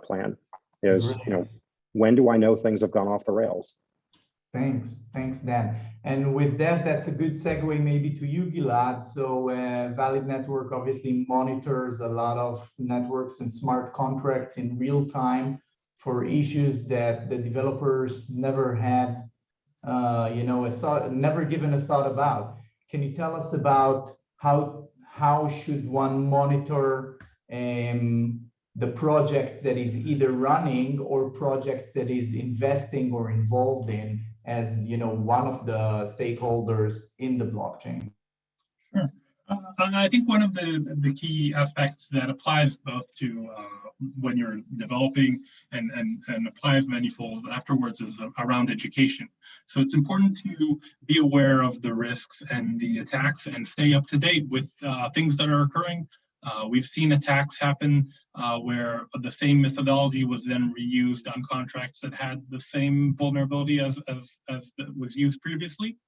plan is, when do I know things have gone off the rails? Thanks, Dan. And with that, that's a good segue maybe to you, Gilad. So Valid Network obviously monitors a lot of networks and smart contracts in real time for issues that the developers never had, never given a thought about. Can you tell us about how should one monitor the project that is either running or project that is investing or involved in as one of the stakeholders in the blockchain? Sure. I think one of the key aspects that applies both to when you're developing and applies manifold afterwards is around education. So it's important to be aware of the risks and the attacks and stay up to date with things that are occurring. We've seen attacks happen where the same methodology was then reused on contracts that had the same vulnerability as was used previously.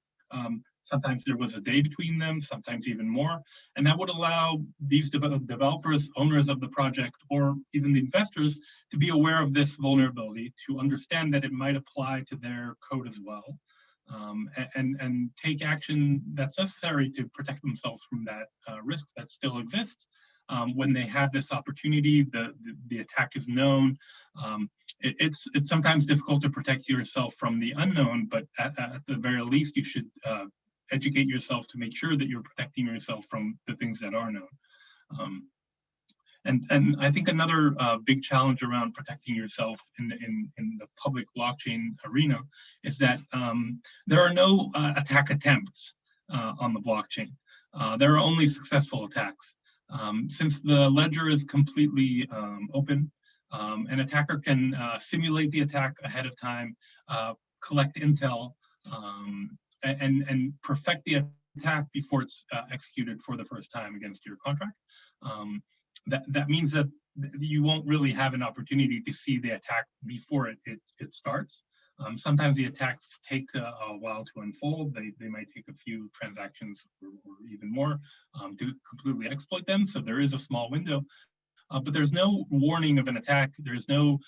Sometimes there was a day between them, sometimes even more. And that would allow these developers, owners of the project, or even the investors to be aware of this vulnerability, to understand that it might apply to their code as well, and take action that's necessary to protect themselves from that risk that still exists. When they have this opportunity, the attack is known. It's sometimes difficult to protect yourself from the unknown, but at the very least, you should educate yourself to make sure that you're protecting yourself from the things that are known. And I think another big challenge around protecting yourself in the public blockchain arena is that there are no attack attempts on the blockchain. There are only successful attacks. Since the ledger is completely open, an attacker can simulate the attack ahead of time, collect intel, and perfect the attack before it's executed for the first time against your contract. That means that you won't really have an opportunity to see the attack before it starts. Sometimes the attacks take a while to unfold. They might take a few transactions or even more to completely exploit them. So there is a small window, but there's no warning of an attack. There's no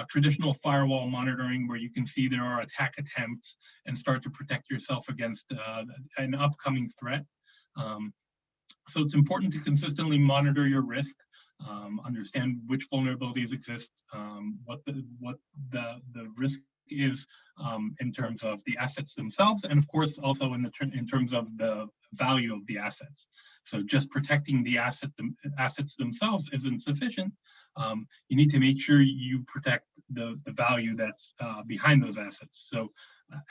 traditional firewall monitoring where you can see there are attack attempts and start to protect yourself against an upcoming threat. So it's important to consistently monitor your risk, understand which vulnerabilities exist, what the risk is in terms of the assets themselves, and of course also in terms of the value of the assets. So just protecting the assets themselves isn't sufficient. You need to make sure you protect the value that's behind those assets. So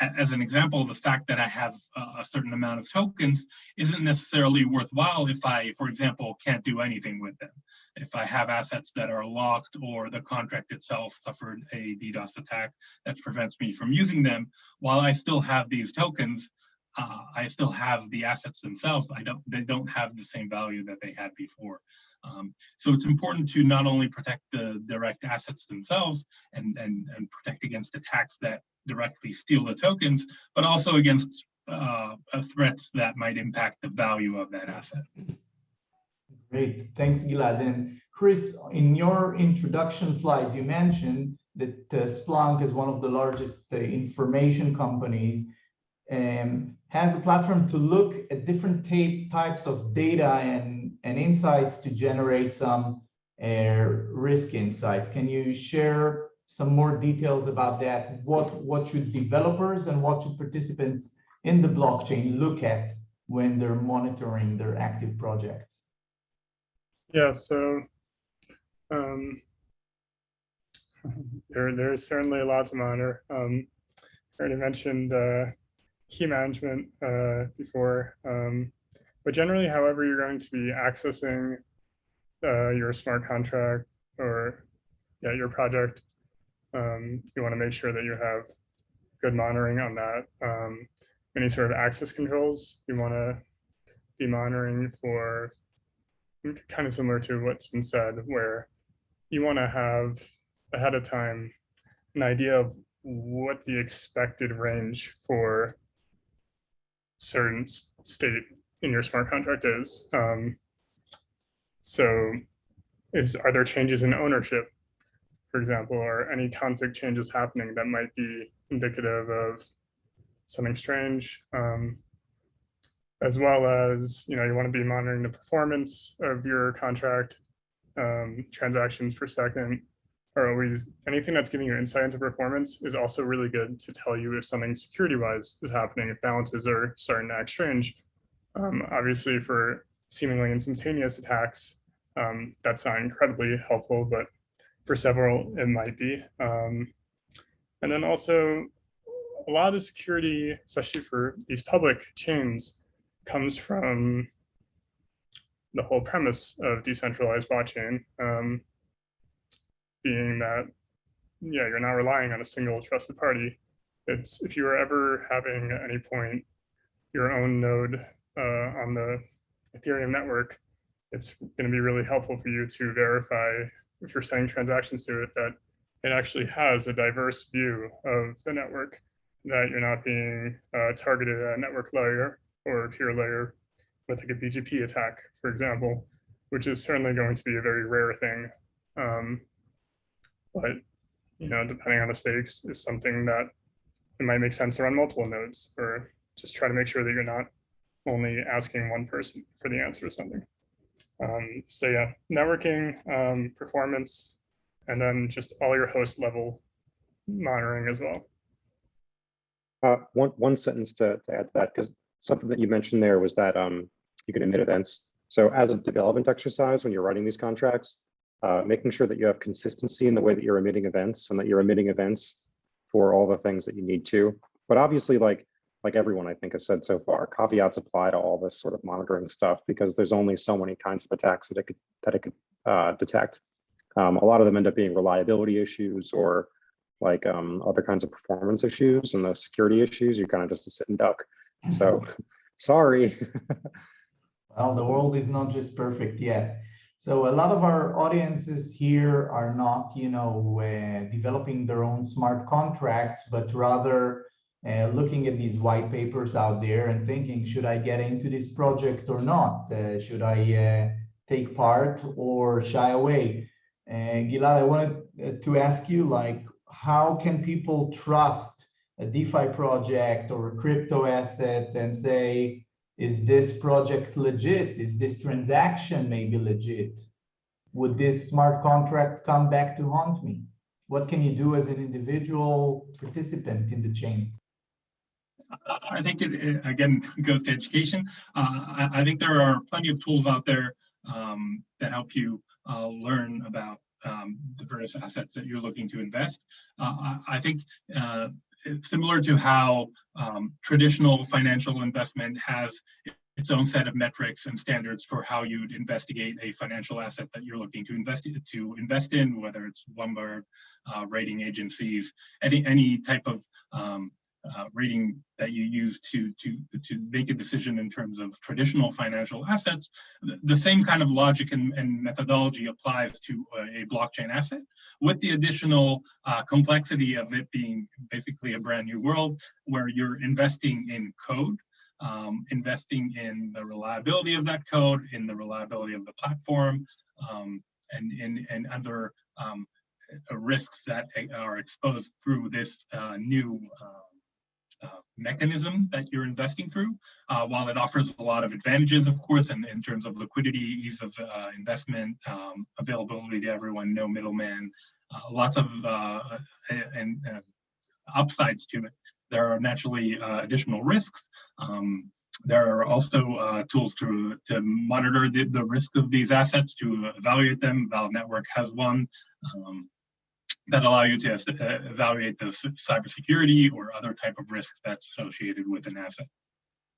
as an example, the fact that I have a certain amount of tokens isn't necessarily worthwhile if I, for example, can't do anything with them. If I have assets that are locked or the contract itself suffered a DDoS attack that prevents me from using them, while I still have these tokens, I still have the assets themselves. They don't have the same value that they had before. So it's important to not only protect the direct assets themselves and protect against attacks that directly steal the tokens, but also against threats that might impact the value of that asset. Great, thanks, Gilad. And Chris, in your introduction slides, you mentioned that Splunk is one of the largest information companies and has a platform to look at different types of data and insights to generate some risk insights. Can you share some more details about that? What should developers and what should participants in the blockchain look at when they're monitoring their active projects? Yeah, so there's certainly a lot to monitor. I already mentioned key management before, but generally, however you're going to be accessing your smart contract or your project, you want to make sure that you have good monitoring on that. Any sort of access controls, you want to be monitoring for, kind of similar to what's been said, where you want to have ahead of time an idea of what the expected range for certain state in your smart contract is. So are there changes in ownership, for example, or any config changes happening that might be indicative of something strange? As well as, you want to be monitoring the performance of your contract. Transactions per second are always, anything that's giving you insight into performance is also really good to tell you if something security-wise is happening, if balances are starting to act strange. Obviously, for seemingly instantaneous attacks, that's not incredibly helpful, but for several, it might be. And then also, a lot of the security, especially for these public chains, comes from the whole premise of decentralized blockchain, being that, you're not relying on a single trusted party. It's, if you are ever having at any point your own node on the Ethereum network, it's going to be really helpful for you to verify, if you're sending transactions to it, that it actually has a diverse view of the network, that you're not being targeted at a network layer or a peer layer with like a BGP attack, for example, which is certainly going to be a very rare thing. But, depending on the stakes, is something that it might make sense to run multiple nodes, or just try to make sure that you're not only asking one person for the answer to something. So yeah, networking, performance, and then just all your host level monitoring as well. One sentence to add to that, because something that you mentioned there was that you can emit events. So as a development exercise, when you're writing these contracts, making sure that you have consistency in the way that you're emitting events, and that you're emitting events for all the things that you need to. But obviously, like everyone I think has said so far, caveats apply to all this sort of monitoring stuff, because there's only so many kinds of attacks that it could detect. A lot of them end up being reliability issues, or like other kinds of performance issues, and the security issues, you're kind of just a sitting duck. So sorry. Well, the world is not just perfect yet. So a lot of our audiences here are not, developing their own smart contracts, but rather looking at these white papers out there and thinking, should I get into this project or not? Should I take part or shy away? Gilad, I wanted to ask you, how can people trust a DeFi project or a crypto asset and say, is this project legit? Is this transaction maybe legit? Would this smart contract come back to haunt me? What can you do as an individual participant in the chain? I think it again goes to education. I think there are plenty of tools out there that help you learn about the various assets that you're looking to invest. I think similar to how traditional financial investment has its own set of metrics and standards for how you'd investigate a financial asset that you're looking to invest in, whether it's Bloomberg, rating agencies, any type of rating that you use to make a decision in terms of traditional financial assets, the same kind of logic and methodology applies to a blockchain asset, with the additional complexity of it being basically a brand new world where you're investing in code, investing in the reliability of that code, in the reliability of the platform, and other risks that are exposed through this new mechanism that you're investing through. While it offers a lot of advantages, of course, in terms of liquidity, ease of investment, availability to everyone, no middleman, lots of upsides to it. There are naturally additional risks. There are also tools to monitor the risk of these assets, to evaluate them. Valve Network has one that allow you to evaluate the cybersecurity or other type of risks that's associated with an asset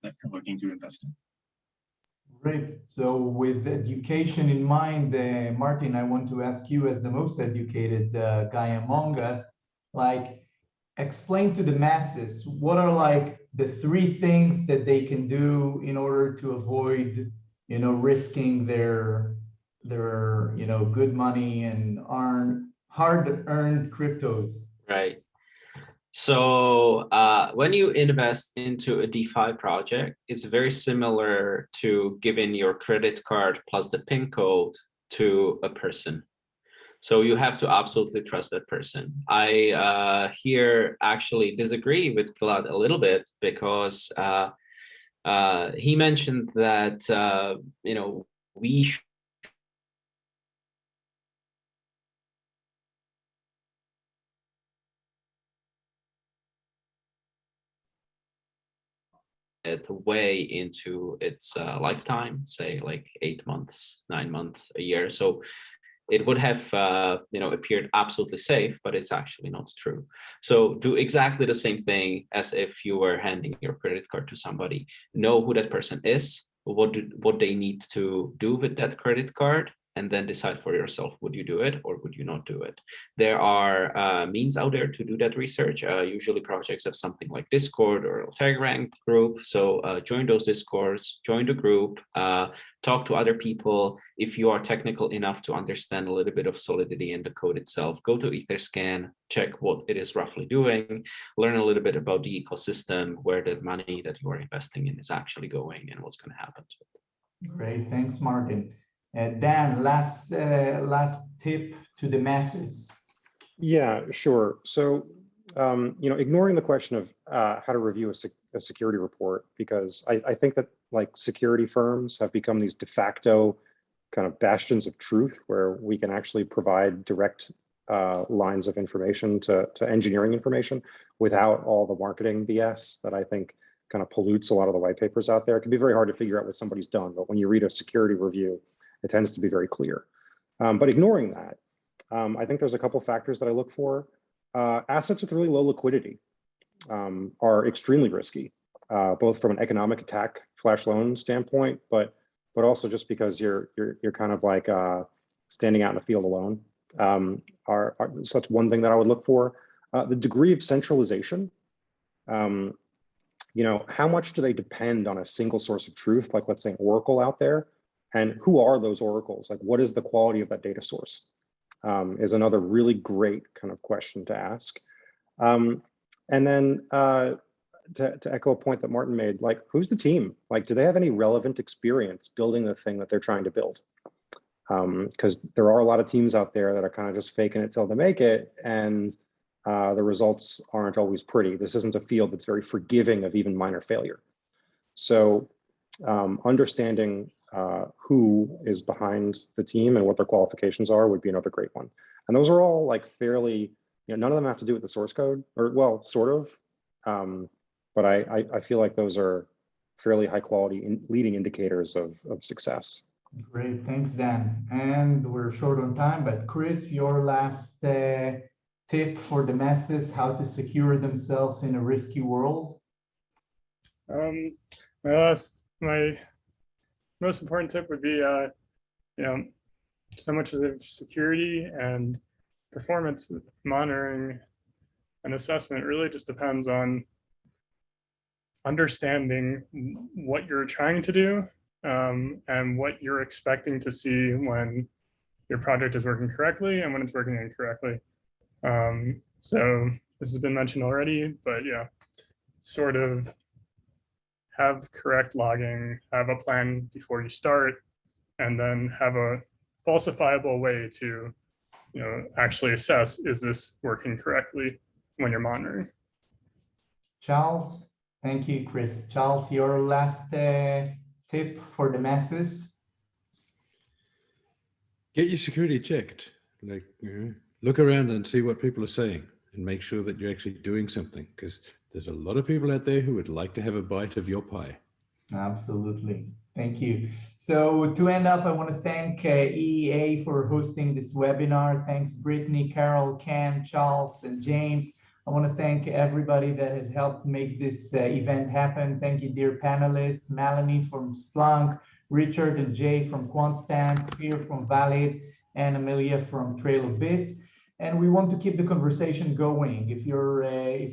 that you're looking to invest in. Great. So with education in mind, Martin, I want to ask you, as the most educated guy among us, like, explain to the masses, what are like the 3 things that they can do in order to avoid, risking their good money and hard-earned cryptos? Right. So when you invest into a DeFi project, it's very similar to giving your credit card plus the PIN code to a person. So you have to absolutely trust that person. I here actually disagree with Vlad a little bit, because he mentioned that we should way into its lifetime, say like 8 months, 9 months, a year. So it would have appeared absolutely safe, but it's actually not true. So do exactly the same thing as if you were handing your credit card to somebody. Know who that person is, what they need to do with that credit card, and then decide for yourself, would you do it or would you not do it? There are means out there to do that research. Usually projects have something like Discord or a Telegram group. So join those Discords, join the group, talk to other people. If you are technical enough to understand a little bit of solidity in the code itself, go to Etherscan, check what it is roughly doing, learn a little bit about the ecosystem, where the money that you are investing in is actually going and what's going to happen to it. Great, thanks, Martin. Dan, last tip to the masses. Yeah, sure. So, ignoring the question of how to review a security report, because I think that like security firms have become these de facto kind of bastions of truth where we can actually provide direct lines of information to engineering information without all the marketing BS that I think kind of pollutes a lot of the white papers out there. It can be very hard to figure out what somebody's done, but when you read a security review, it tends to be very clear. But ignoring that, I think there's a couple factors that I look for. Assets with really low liquidity are extremely risky, both from an economic attack flash loan standpoint, but also just because you're kind of like standing out in the field alone. So that's one thing that I would look for. The degree of centralization. How much do they depend on a single source of truth, like let's say an Oracle out there? And who are those oracles? Like, what is the quality of that data source? Is another really great kind of question to ask. And then to echo a point that Martin made, like, who's the team? Like, do they have any relevant experience building the thing that they're trying to build? Because there are a lot of teams out there that are kind of just faking it till they make it, and the results aren't always pretty. This isn't a field that's very forgiving of even minor failure. So understanding who is behind the team and what their qualifications are would be another great one. And those are all like fairly, none of them have to do with the source code, or well, sort of. But I feel like those are fairly high quality leading indicators of success. Great, thanks, Dan. And we're short on time, but Chris, your last tip for the masses, how to secure themselves in a risky world? My most important tip would be, so much of security and performance monitoring and assessment really just depends on understanding what you're trying to do and what you're expecting to see when your project is working correctly and when it's working incorrectly. So this has been mentioned already, but yeah, sort of have correct logging, have a plan before you start, and then have a falsifiable way to, actually assess, is this working correctly when you're monitoring. Charles, thank you, Chris. Charles, your last tip for the masses? Get your security checked. Like, look around and see what people are saying and make sure that you're actually doing something, because there's a lot of people out there who would like to have a bite of your pie. Absolutely. Thank you. So to end up, I want to thank EEA for hosting this webinar. Thanks, Brittany, Carol, Ken, Charles, and James. I want to thank everybody that has helped make this event happen. Thank you, dear panelists, Melanie from Splunk, Richard and Jay from Quantstamp, Peter from Valid, and Amelia from Trail of Bits. And we want to keep the conversation going. If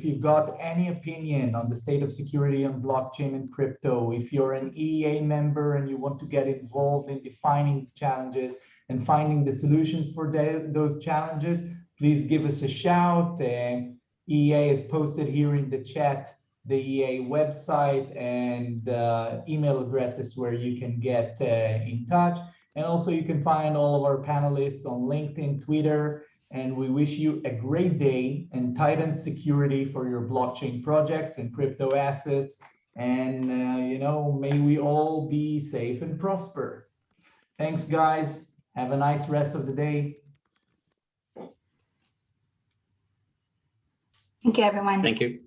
you've got any opinion on the state of security on blockchain and crypto, if you're an EEA member and you want to get involved in defining challenges and finding the solutions for those challenges, please give us a shout. EEA is posted here in the chat, the EEA website and email addresses where you can get in touch. And also you can find all of our panelists on LinkedIn, Twitter, and we wish you a great day and tightened security for your blockchain projects and crypto assets. And, may we all be safe and prosper. Thanks, guys. Have a nice rest of the day. Thank you, everyone. Thank you.